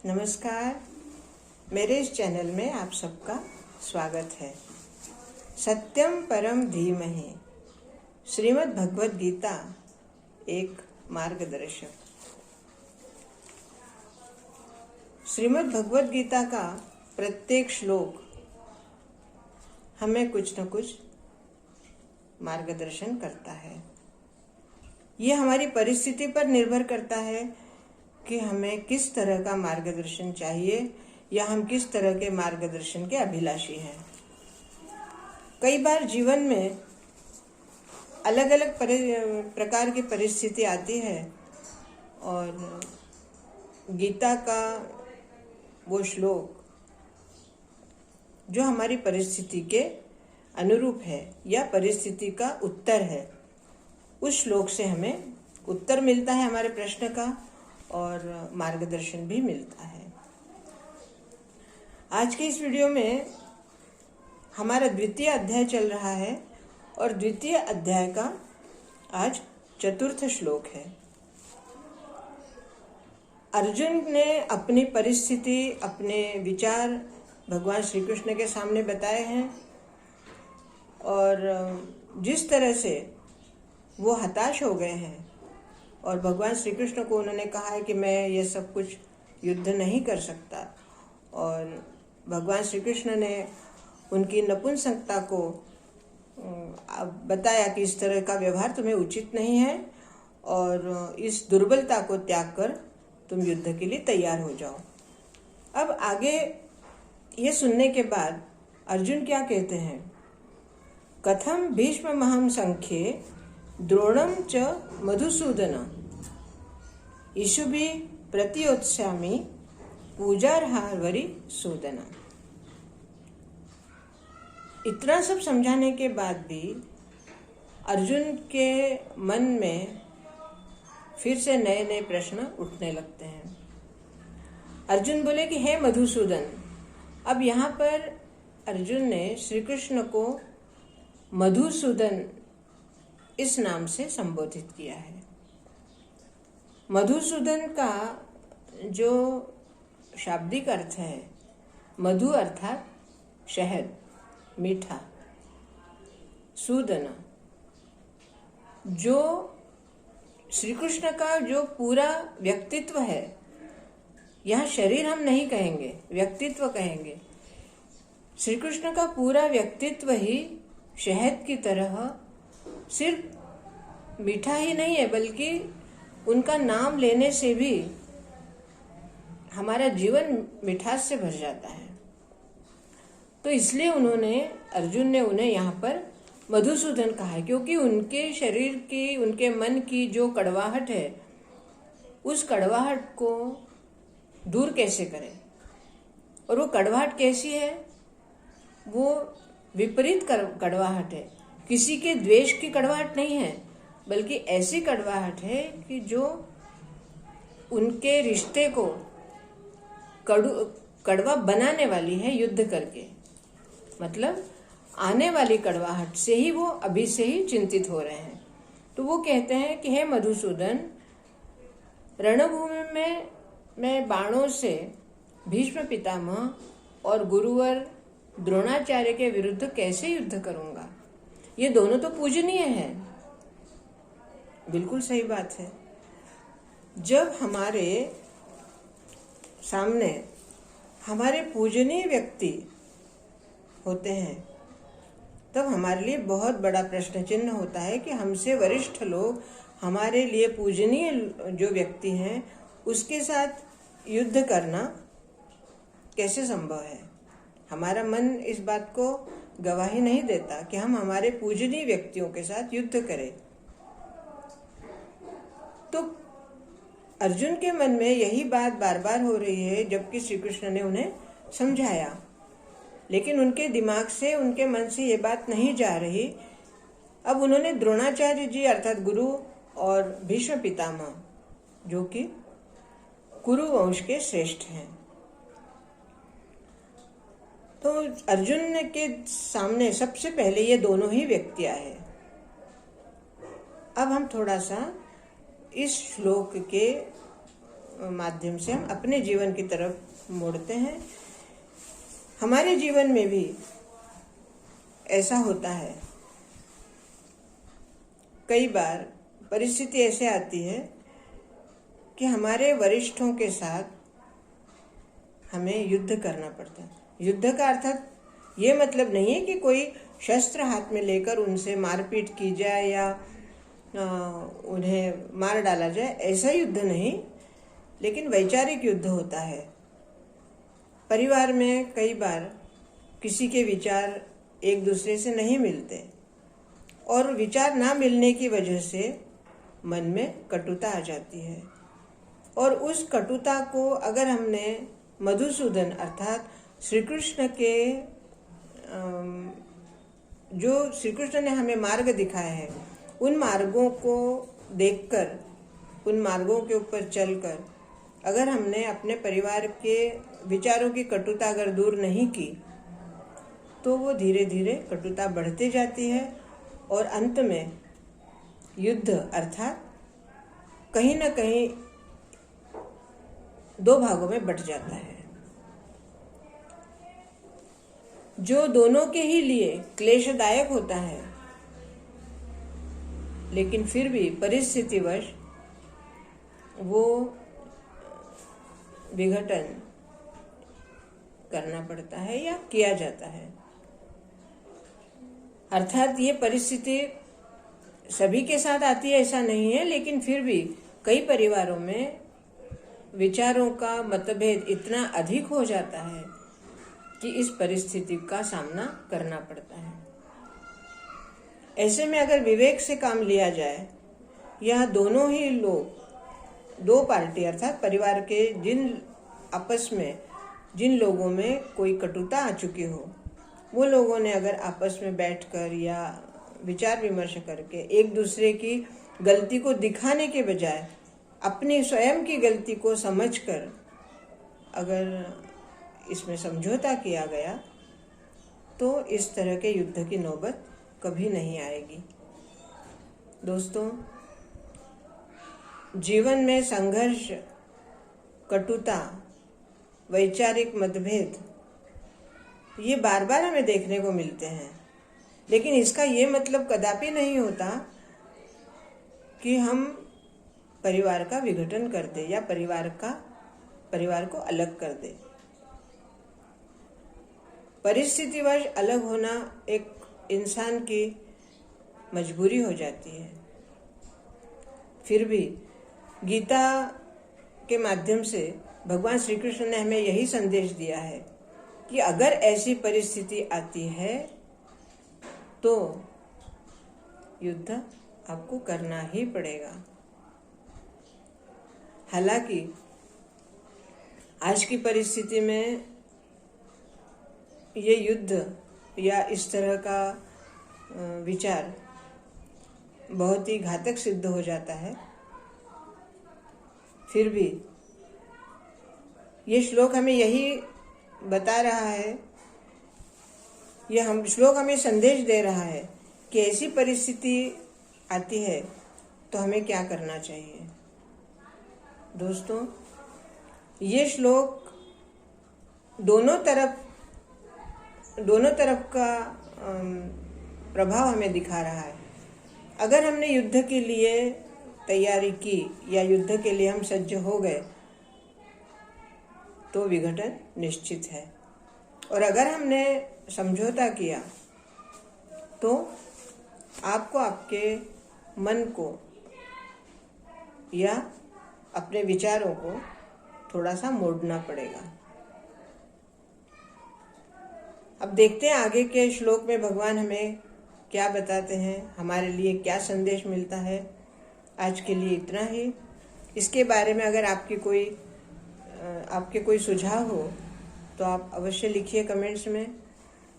नमस्कार। मेरे इस चैनल में आप सबका स्वागत है। सत्यम परम धीमहि, श्रीमद् भगवद गीता एक मार्गदर्शक। श्रीमद् भगवद गीता का प्रत्येक श्लोक हमें कुछ न कुछ मार्गदर्शन करता है। यह हमारी परिस्थिति पर निर्भर करता है कि हमें किस तरह का मार्गदर्शन चाहिए या हम किस तरह के मार्गदर्शन के अभिलाषी हैं। कई बार जीवन में अलग अलग प्रकार की परिस्थिति आती है और गीता का वो श्लोक जो हमारी परिस्थिति के अनुरूप है या परिस्थिति का उत्तर है, उस श्लोक से हमें उत्तर मिलता है हमारे प्रश्न का और मार्गदर्शन भी मिलता है। आज के इस वीडियो में हमारा द्वितीय अध्याय चल रहा है और द्वितीय अध्याय का आज चतुर्थ श्लोक है। अर्जुन ने अपनी परिस्थिति, अपने विचार भगवान श्री कृष्ण के सामने बताए हैं और जिस तरह से वो हताश हो गए हैं और भगवान श्री कृष्ण को उन्होंने कहा है कि मैं ये सब कुछ युद्ध नहीं कर सकता, और भगवान श्री कृष्ण ने उनकी नपुंसकता को बताया कि इस तरह का व्यवहार तुम्हें उचित नहीं है और इस दुर्बलता को त्याग कर तुम युद्ध के लिए तैयार हो जाओ। अब आगे ये सुनने के बाद अर्जुन क्या कहते हैं? कथम भीष्ममहं संख्ये द्रोणं च मधुसूदन ईशुभि प्रतियोत्स्यामि पूजार्हावरि सूदन। इतना सब समझाने के बाद भी अर्जुन के मन में फिर से नए नए प्रश्न उठने लगते हैं। अर्जुन बोले कि हे मधुसूदन। अब यहाँ पर अर्जुन ने श्री कृष्ण को मधुसूदन इस नाम से संबोधित किया है। मधुसूदन का जो शाब्दिक अर्थ है, मधु अर्थात शहद, मीठा, सूदन, जो श्री कृष्ण का जो पूरा व्यक्तित्व है, यहाँ शरीर हम नहीं कहेंगे, व्यक्तित्व कहेंगे। श्री कृष्ण का पूरा व्यक्तित्व ही शहद की तरह सिर्फ मीठा ही नहीं है, बल्कि उनका नाम लेने से भी हमारा जीवन मिठास से भर जाता है। तो इसलिए अर्जुन ने उन्हें यहाँ पर मधुसूदन कहा है, क्योंकि उनके शरीर की, उनके मन की जो कड़वाहट है, उस कड़वाहट को दूर कैसे करें। और वो कड़वाहट कैसी है? वो विपरीत कड़वाहट है। किसी के द्वेष की कड़वाहट नहीं है, बल्कि ऐसी कड़वाहट है कि जो उनके रिश्ते को कड़वा बनाने वाली है युद्ध करके। मतलब आने वाली कड़वाहट से ही वो अभी से ही चिंतित हो रहे हैं। तो वो कहते हैं कि हे मधुसूदन, रणभूमि में मैं बाणों से भीष्म पितामह और गुरुवर द्रोणाचार्य के विरुद्ध कैसे युद्ध करूंगा? ये दोनों तो पूजनीय हैं। बिल्कुल सही बात है। जब हमारे सामने हमारे पूजनीय व्यक्ति होते हैं, तब हमारे लिए बहुत बड़ा प्रश्न चिन्ह होता है कि हमसे वरिष्ठ लोग, हमारे लिए पूजनीय जो व्यक्ति हैं, उसके साथ युद्ध करना कैसे संभव है। हमारा मन इस बात को गवाही नहीं देता कि हम हमारे पूजनीय व्यक्तियों के साथ युद्ध करें। तो अर्जुन के मन में यही बात बार बार हो रही है, जबकि श्री कृष्ण ने उन्हें समझाया, लेकिन उनके दिमाग से, उनके मन से ये बात नहीं जा रही। अब उन्होंने द्रोणाचार्य जी अर्थात गुरु और भीष्म पितामह, जो कि कुरु वंश के श्रेष्ठ हैं, तो अर्जुन के सामने सबसे पहले ये दोनों ही व्यक्ति आए। अब हम थोड़ा सा इस श्लोक के माध्यम से हम अपने जीवन की तरफ मोड़ते हैं। हमारे जीवन में भी ऐसा होता है, कई बार परिस्थिति ऐसे आती है कि हमारे वरिष्ठों के साथ हमें युद्ध करना पड़ता है। युद्ध का अर्थात ये मतलब नहीं है कि कोई शस्त्र हाथ में लेकर उनसे मारपीट की जाए या उन्हें मार डाला जाए, ऐसा युद्ध नहीं, लेकिन वैचारिक युद्ध होता है। परिवार में कई बार किसी के विचार एक दूसरे से नहीं मिलते और विचार ना मिलने की वजह से मन में कटुता आ जाती है, और उस कटुता को अगर हमने मधुसूदन अर्थात श्री कृष्ण के जो श्री कृष्ण ने हमें मार्ग दिखाए हैं, उन मार्गों को देखकर, उन मार्गों के ऊपर चलकर अगर हमने अपने परिवार के विचारों की कटुता अगर दूर नहीं की, तो वो धीरे धीरे कटुता बढ़ती जाती है और अंत में युद्ध अर्थात कहीं न कहीं दो भागों में बंट जाता है, जो दोनों के ही लिए क्लेशदायक होता है, लेकिन फिर भी परिस्थितिवश वो विघटन करना पड़ता है या किया जाता है। अर्थात ये परिस्थिति सभी के साथ आती है ऐसा नहीं है, लेकिन फिर भी कई परिवारों में विचारों का मतभेद इतना अधिक हो जाता है कि इस परिस्थिति का सामना करना पड़ता है। ऐसे में अगर विवेक से काम लिया जाए, या दोनों ही लोग, दो पार्टी अर्थात परिवार के आपस में जिन लोगों में कोई कटुता आ चुकी हो, वो लोगों ने अगर आपस में बैठकर या विचार विमर्श करके एक दूसरे की गलती को दिखाने के बजाय अपनी स्वयं की गलती को समझकर अगर इसमें समझौता किया गया, तो इस तरह के युद्ध की नौबत कभी नहीं आएगी। दोस्तों, जीवन में संघर्ष, कटुता, वैचारिक मतभेद ये बार बार हमें देखने को मिलते हैं, लेकिन इसका ये मतलब कदापि नहीं होता कि हम परिवार का विघटन कर दे या परिवार को अलग कर दे। परिस्थितिवश अलग होना एक इंसान की मजबूरी हो जाती है। फिर भी गीता के माध्यम से भगवान श्री कृष्ण ने हमें यही संदेश दिया है कि अगर ऐसी परिस्थिति आती है तो युद्ध आपको करना ही पड़ेगा। हालांकि आज की परिस्थिति में ये युद्ध या इस तरह का विचार बहुत ही घातक सिद्ध हो जाता है, फिर भी ये श्लोक हमें यही बता रहा है, यह श्लोक हमें संदेश दे रहा है कि ऐसी परिस्थिति आती है तो हमें क्या करना चाहिए। दोस्तों, ये श्लोक दोनों तरफ का प्रभाव हमें दिखा रहा है। अगर हमने युद्ध के लिए तैयारी की या युद्ध के लिए हम सज्ज हो गए तो विघटन निश्चित है, और अगर हमने समझौता किया तो आपको आपके मन को या अपने विचारों को थोड़ा सा मोड़ना पड़ेगा। अब देखते हैं आगे के श्लोक में भगवान हमें क्या बताते हैं, हमारे लिए क्या संदेश मिलता है। आज के लिए इतना ही। इसके बारे में अगर आपके कोई सुझाव हो तो आप अवश्य लिखिए कमेंट्स में।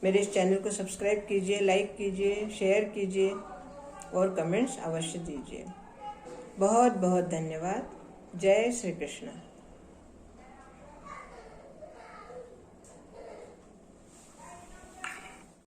मेरे इस चैनल को सब्सक्राइब कीजिए, लाइक कीजिए, शेयर कीजिए और कमेंट्स अवश्य दीजिए। बहुत बहुत धन्यवाद। जय श्री कृष्ण।